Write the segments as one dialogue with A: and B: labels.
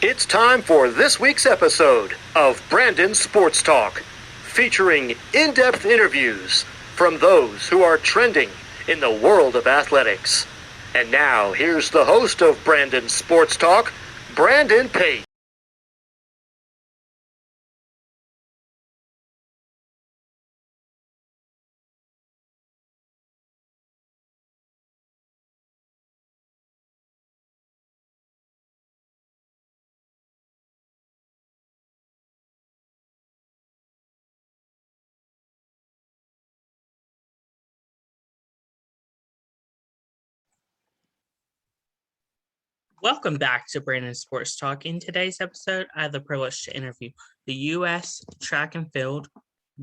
A: It's time for this week's episode of Brandon Sports Talk, featuring in-depth interviews from those who are trending in the world of athletics. And now, here's the host of Brandon Sports Talk, Brandon Pate.
B: Welcome back to Brandon Sports Talk. In today's episode, I have the privilege to interview the U.S. track and field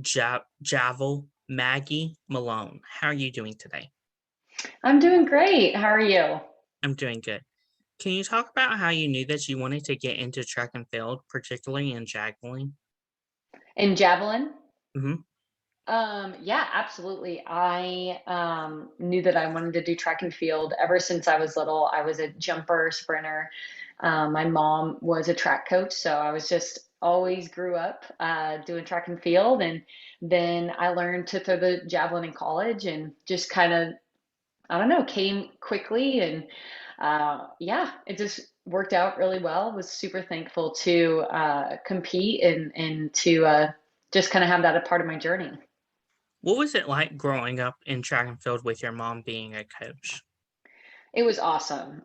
B: javelin, Maggie Malone. How are you doing today?
C: I'm doing great. How are you?
B: I'm doing good. Can you talk about how you knew that you wanted to get into track and field, particularly in javelin?
C: In Javelin?
B: Mm-hmm.
C: Yeah, absolutely. I knew that I wanted to do track and field ever since I was little. I was a jumper, sprinter. My mom was a track coach, so I was just always grew up doing track and field. And then I learned to throw the javelin in college and just kind of, I don't know, came quickly. And yeah, it just worked out really well. Was super thankful to compete and to just kind of have that a part of my journey.
B: What was it like growing up in track and field with your mom being a coach?
C: It was awesome.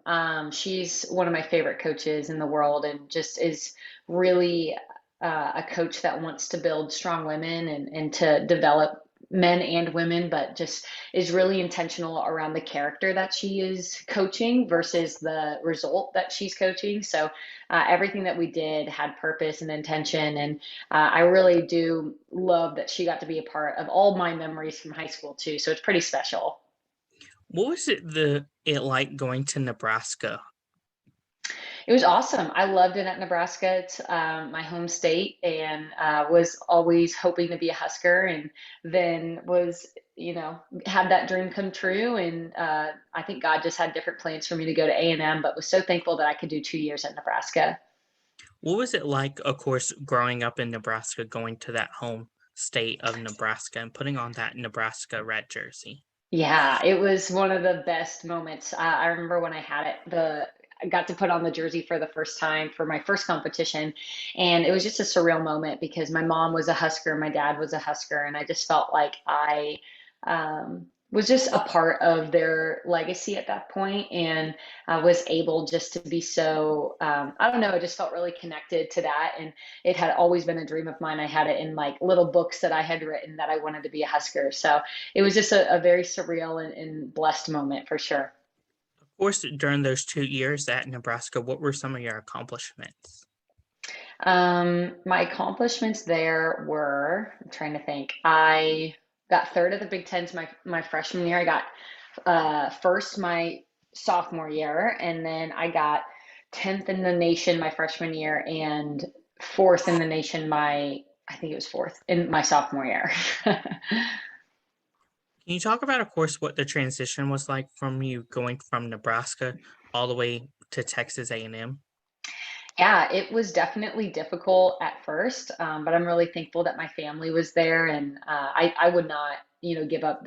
C: She's one of my favorite coaches in the world and just is really a coach that wants to build strong women and to develop men and women, but just is really intentional around the character that she is coaching versus the result that she's coaching. So everything that we did had purpose and intention. And I really do love that she got to be a part of all my memories from high school too. So it's pretty special.
B: What was it like going to Nebraska?
C: It was awesome. I loved it at Nebraska. It's my home state, and was always hoping to be a Husker, and then was, had that dream come true. And I think God just had different plans for me to go to A&M, but was so thankful that I could do 2 years at Nebraska.
B: What was it like, of course, growing up in Nebraska, going to that home state of Nebraska and putting on that Nebraska red jersey?
C: Yeah, it was one of the best moments. I remember when I got to put on the jersey for the first time for my first competition, and it was just a surreal moment because my mom was a Husker, my dad was a Husker, and I just felt like I was just a part of their legacy at that point, and I was able just to be so, I don't know, I just felt really connected to that, and it had always been a dream of mine. I had it in like little books that I had written that I wanted to be a Husker. So it was just a very surreal and blessed moment for sure.
B: Of course, during those 2 years at Nebraska, what were some of your accomplishments?
C: My accomplishments there were, I'm trying to think. I got third at the Big Tens my freshman year. I got first my sophomore year, and then I got 10th in the nation my freshman year, and fourth in the nation I think it was fourth in my sophomore year.
B: Can you talk about, of course, what the transition was like from you going from Nebraska all the way to Texas A&M?
C: Yeah, it was definitely difficult at first, but I'm really thankful that my family was there, and I would not, give up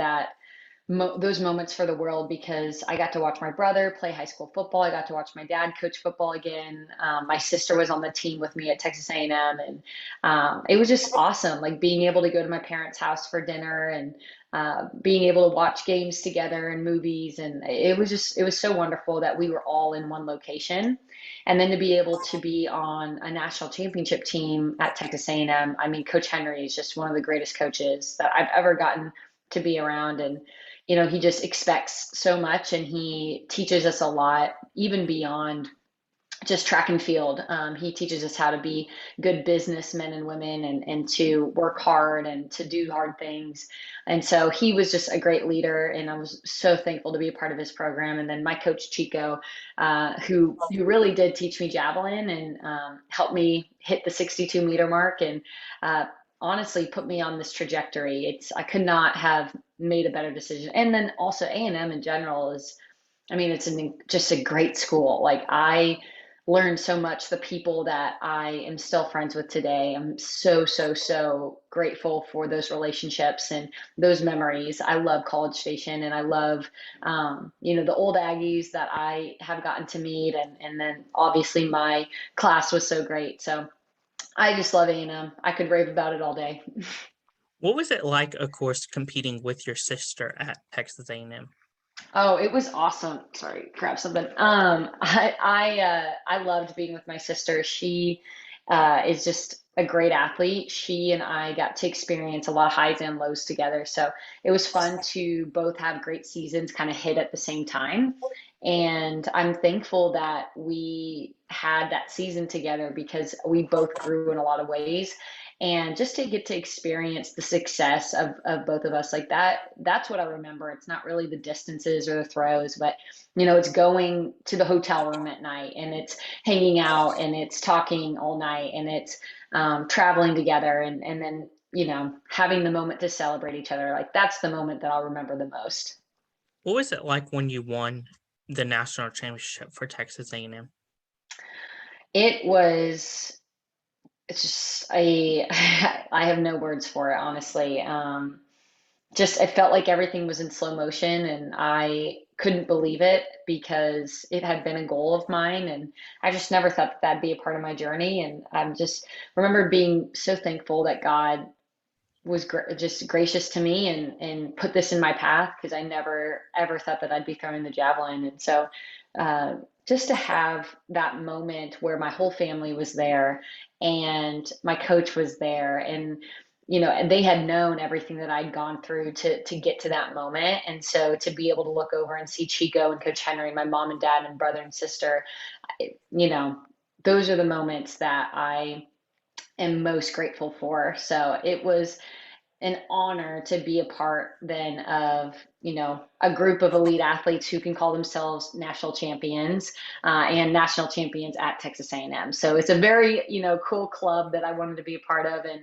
C: those moments for the world because I got to watch my brother play high school football. I got to watch my dad coach football again. My sister was on the team with me at Texas A&M, and it was just awesome. Like being able to go to my parents' house for dinner and being able to watch games together and movies, and it was so wonderful that we were all in one location, and then to be able to be on a national championship team at Texas A&M. I mean, Coach Henry is just one of the greatest coaches that I've ever gotten to be around, and he just expects so much and he teaches us a lot, even beyond just track and field. He teaches us how to be good businessmen and women and to work hard and to do hard things. And so he was just a great leader, and I was so thankful to be a part of his program. And then my coach Chico, who really did teach me javelin and helped me hit the 62-meter mark, and uh, honestly put me on this trajectory. I could not have made a better decision. And then also A&M in general is, I mean, it's just a great school. Like I learned so much. The people that I am still friends with today, I'm so, so, so grateful for those relationships and those memories. I love College Station, and I love, the old Aggies that I have gotten to meet. And then obviously my class was so great. So I just love A&M. I could rave about it all day.
B: What was it like, of course, competing with your sister at Texas A&M?
C: Oh, it was awesome. Sorry, grab something. I loved being with my sister. She is just a great athlete. She and I got to experience a lot of highs and lows together. So it was fun to both have great seasons kind of hit at the same time. And I'm thankful that we had that season together because we both grew in a lot of ways. And just to get to experience the success of both of us like that, that's what I remember. It's not really the distances or the throws, but it's going to the hotel room at night, and it's hanging out, and it's talking all night, and it's traveling together, and then having the moment to celebrate each other. Like, that's the moment that I'll remember the most.
B: What was it like when you won the national championship for Texas A&M?
C: It was it's just I have no words for it, honestly. Just it felt like everything was in slow motion, and I couldn't believe it because it had been a goal of mine, and I just never thought that that'd be a part of my journey. And I'm just remember being so thankful that God was just gracious to me and put this in my path, because I never ever thought that I'd be throwing the javelin. And so uh, just to have that moment where my whole family was there and my coach was there, and and they had known everything that I'd gone through to get to that moment. And so to be able to look over and see Chico and Coach Henry, my mom and dad and brother and sister, you know, those are the moments that I am most grateful for. So it was an honor to be a part then of a group of elite athletes who can call themselves national champions, and national champions at Texas A&M. So it's a very cool club that I wanted to be a part of, and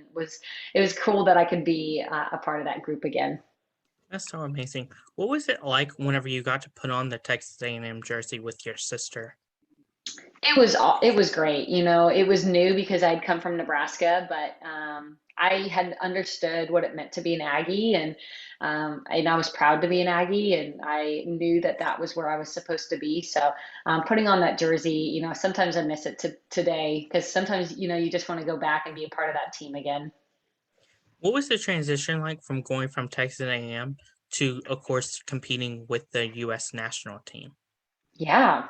C: it was cool that I could be a part of that group again.
B: That's so amazing. What was it like whenever you got to put on the Texas A&M jersey with your sister?
C: It was great. It was new because I'd come from Nebraska, but I had understood what it meant to be an Aggie, and I was proud to be an Aggie, and I knew that that was where I was supposed to be. So putting on that jersey, sometimes I miss it today, because sometimes you just want to go back and be a part of that team again.
B: What was the transition like from going from Texas A&M to, of course, competing with the U.S. national team?
C: Yeah,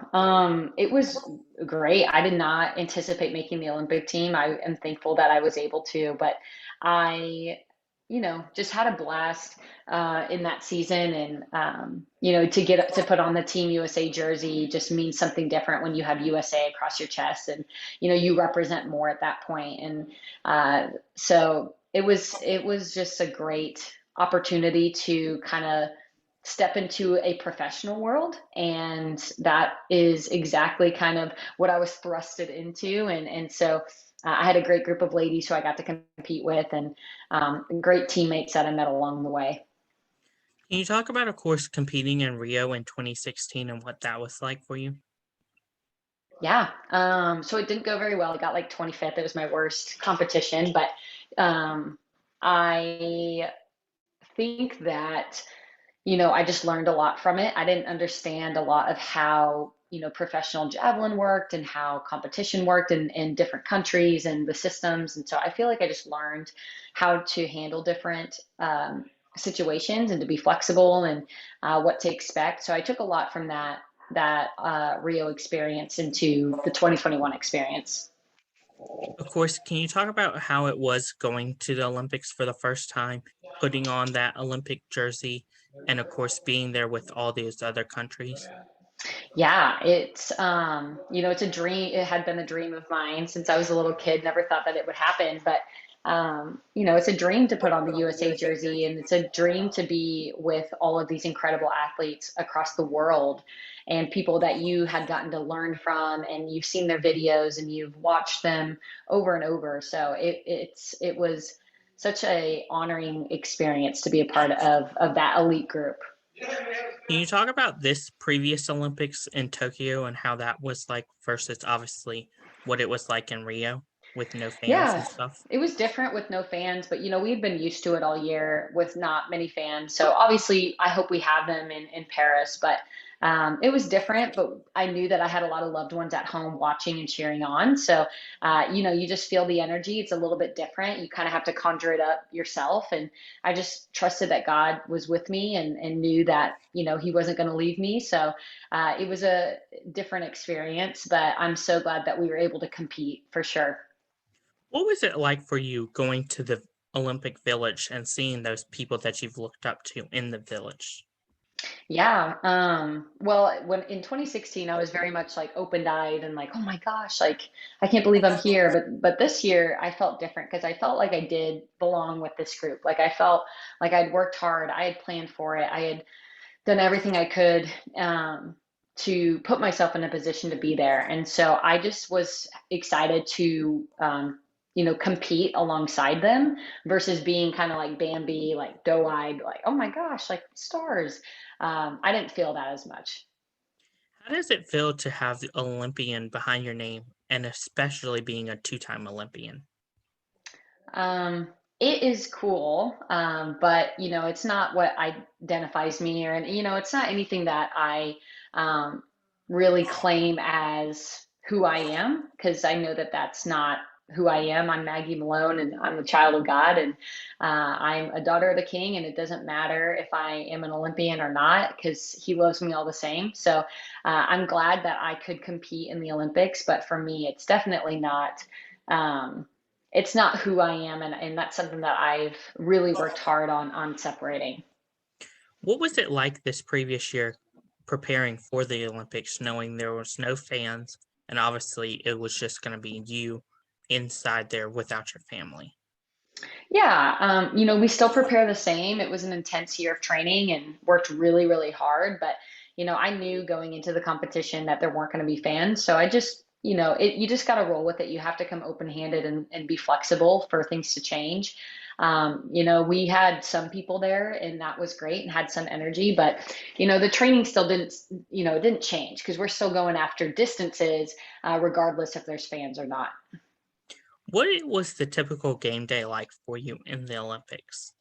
C: it was great. I did not anticipate making the Olympic team. I am thankful that I was able to, but I, just had a blast in that season. And to get to put on the Team USA jersey just means something different when you have USA across your chest, and you represent more at that point. And so it was just a great opportunity to kind of step into a professional world, and that is exactly kind of what I was thrusted into. And so I had a great group of ladies who I got to compete with, and great teammates that I met along the way.
B: Can you talk about, of course, competing in Rio in 2016 and what that was like for you?
C: Yeah, so it didn't go very well. I got like 25th. It was my worst competition, but I think that I just learned a lot from it. I didn't understand a lot of how, professional javelin worked and how competition worked in different countries and the systems. And so I feel like I just learned how to handle different situations, and to be flexible, and what to expect. So I took a lot from that Rio experience into the 2021 experience.
B: Of course, can you talk about how it was going to the Olympics for the first time, putting on that Olympic jersey, and of course being there with all these other countries?
C: Yeah, it's a dream. It had been a dream of mine since I was a little kid. Never thought that it would happen, but it's a dream to put on the USA jersey, and it's a dream to be with all of these incredible athletes across the world, and people that you had gotten to learn from, and you've seen their videos and you've watched them over and over. So it was such a honoring experience to be a part of that elite group.
B: Can you talk about this previous Olympics in Tokyo and how that was like versus obviously what it was like in Rio with no fans and
C: Yeah,
B: stuff?
C: it was different with no fans, but we had been used to it all year with not many fans. So obviously, I hope we have them in Paris, but it was different. But I knew that I had a lot of loved ones at home watching and cheering on. So, you just feel the energy. It's a little bit different. You kind of have to conjure it up yourself. And I just trusted that God was with me and knew that, He wasn't going to leave me. So it was a different experience, but I'm so glad that we were able to compete for sure.
B: What was it like for you going to the Olympic Village and seeing those people that you've looked up to in the village?
C: Yeah. Well, when in 2016, I was very much like open-eyed and like, oh my gosh, like I can't believe I'm here. But this year, I felt different because I felt like I did belong with this group. Like I felt like I'd worked hard, I had planned for it, I had done everything I could to put myself in a position to be there. And so I just was excited to, compete alongside them versus being kind of like Bambi, like doe-eyed, like, oh my gosh, like stars. I didn't feel that as much.
B: How does it feel to have the Olympian behind your name and especially being a two-time Olympian?
C: Um, it is cool, but it's not what identifies me, or it's not anything that I um, really claim as who I am, because I know that that's not who I am. I'm Maggie Malone, and I'm a child of God, and I'm a daughter of the King, and it doesn't matter if I am an Olympian or not, because He loves me all the same. So I'm glad that I could compete in the Olympics, but for me, it's definitely not. Um, it's not who I am, and that's something that I've really worked hard on separating.
B: What was it like this previous year preparing for the Olympics, knowing there was no fans and obviously it was just going to be you inside there without your family?
C: Yeah, we still prepare the same. It was an intense year of training and worked really, really hard, but I knew going into the competition that there weren't going to be fans, so I just you just got to roll with it. You have to come open-handed and be flexible for things to change. We had some people there, and that was great and had some energy, but the training still didn't, it didn't change because we're still going after distances, regardless if there's fans or not.
B: Was the typical game day like for you in the Olympics?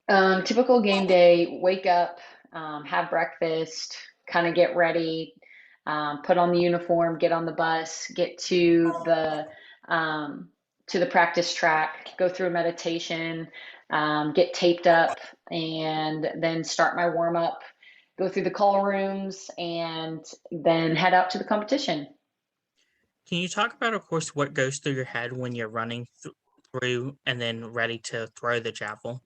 C: Typical game day, wake up, have breakfast, kind of get ready, put on the uniform, get on the bus, get to the practice track, go through a meditation, get taped up, and then start my warm up, go through the call rooms, and then head out to the competition.
B: Can you talk about, of course, what goes through your head when you're running through and then ready to throw the javelin?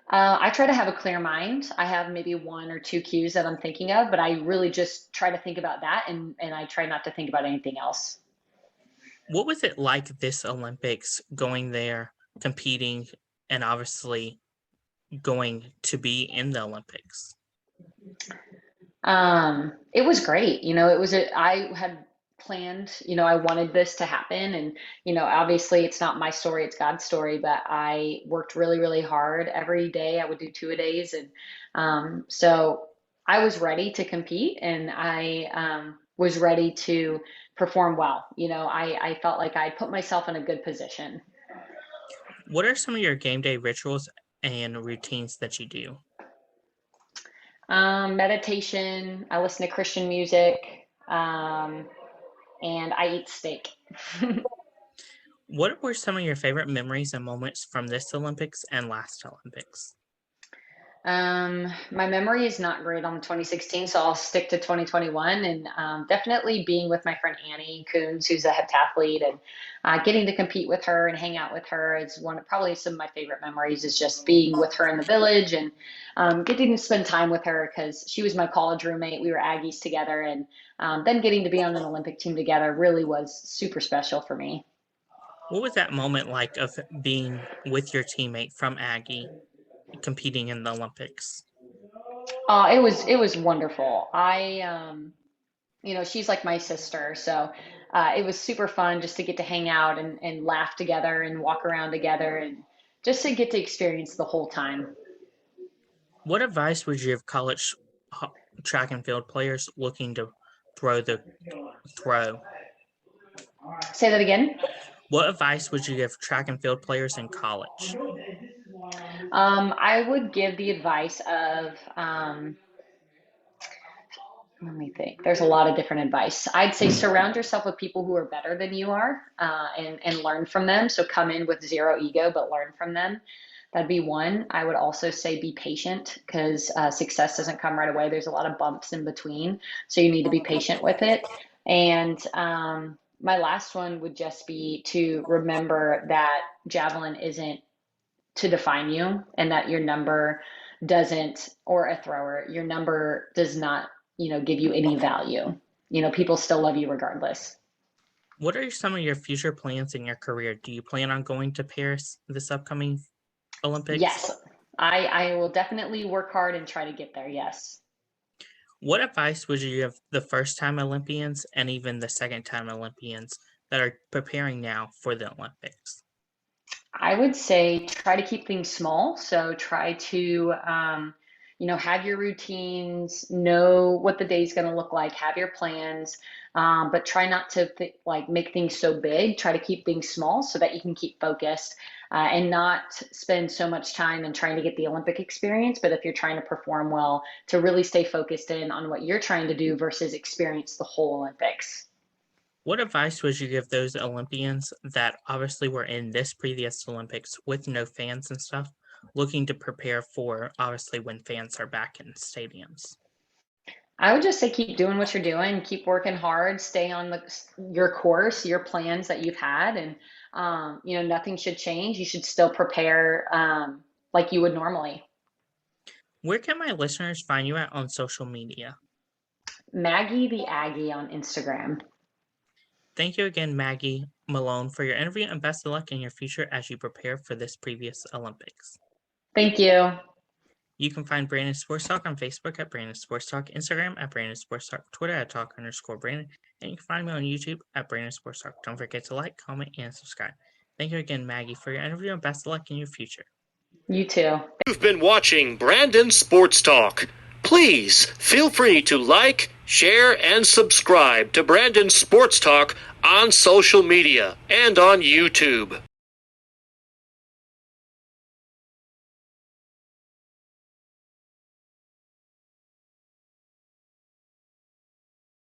C: I try to have a clear mind. I have maybe one or two cues that I'm thinking of, but I really just try to think about that, and I try not to think about anything else.
B: What was it like this Olympics going there, competing, and obviously going to be in the Olympics?
C: It was great. I had planned, I wanted this to happen. And, obviously it's not my story, it's God's story, but I worked really, really hard every day. I would do two-a-days. And so I was ready to compete, and I was ready to perform well. I felt like I put myself in a good position.
B: What are some of your game day rituals and routines that you do?
C: Meditation, I listen to Christian music, and I eat steak.
B: What were some of your favorite memories and moments from this Olympics and last Olympics?
C: My memory is not great on 2016, so I'll stick to 2021, and definitely being with my friend Annie Coons, who's a heptathlete, and getting to compete with her and hang out with her is probably some of my favorite memories. Is just being with her in the village and getting to spend time with her because she was my college roommate. We were Aggies together, and then getting to be on an Olympic team together really was super special for me.
B: What was that moment like of being with your teammate from Aggie competing in the Olympics?
C: It was wonderful. She's like my sister. So it was super fun just to get to hang out and laugh together and walk around together and just to get to experience the whole time.
B: What advice would you give college track and field players looking to throw the throw?
C: Say that again.
B: What advice would you give track and field players in college?
C: I would give the advice of, let me think. There's a lot of different advice. I'd say surround yourself with people who are better than you are, and learn from them. So come in with zero ego, but learn from them. That'd be one. I would also say be patient because success doesn't come right away. There's a lot of bumps in between. So you need to be patient with it. And my last one would just be to remember that javelin isn't to define you, and that your number doesn't, or a thrower, your number does not, give you any value. People still love you regardless.
B: What are some of your future plans in your career? Do you plan on going to Paris this upcoming Olympics?
C: Yes, I will definitely work hard and try to get there. Yes.
B: What advice would you give the first-time Olympians and even the second-time Olympians that are preparing now for the Olympics?
C: I would say try to keep things small. So try to, have your routines, know what the day's going to look like, have your plans, but try not to make things so big. Try to keep things small so that you can keep focused, and not spend so much time in trying to get the Olympic experience. But if you're trying to perform well, to really stay focused in on what you're trying to do versus experience the whole Olympics.
B: What advice would you give those Olympians that obviously were in this previous Olympics with no fans and stuff, looking to prepare for obviously when fans are back in stadiums?
C: I would just say keep doing what you're doing, keep working hard, stay on your course, your plans that you've had, and nothing should change. You should still prepare like you would normally.
B: Where can my listeners find you at on social media?
C: Maggie the Aggie on Instagram.
B: Thank you again, Maggie Malone, for your interview, and best of luck in your future as you prepare for this previous Olympics.
C: Thank you.
B: You can find Brandon Sports Talk on Facebook at Brandon Sports Talk, Instagram at Brandon Sports Talk, Twitter at Talk_Brandon, and you can find me on YouTube at Brandon Sports Talk. Don't forget to like, comment, and subscribe. Thank you again, Maggie, for your interview, and best of luck in your future.
C: You too.
A: You've been watching Brandon Sports Talk. Please feel free to like, share, and subscribe to Brandon Sports Talk on social media and on YouTube.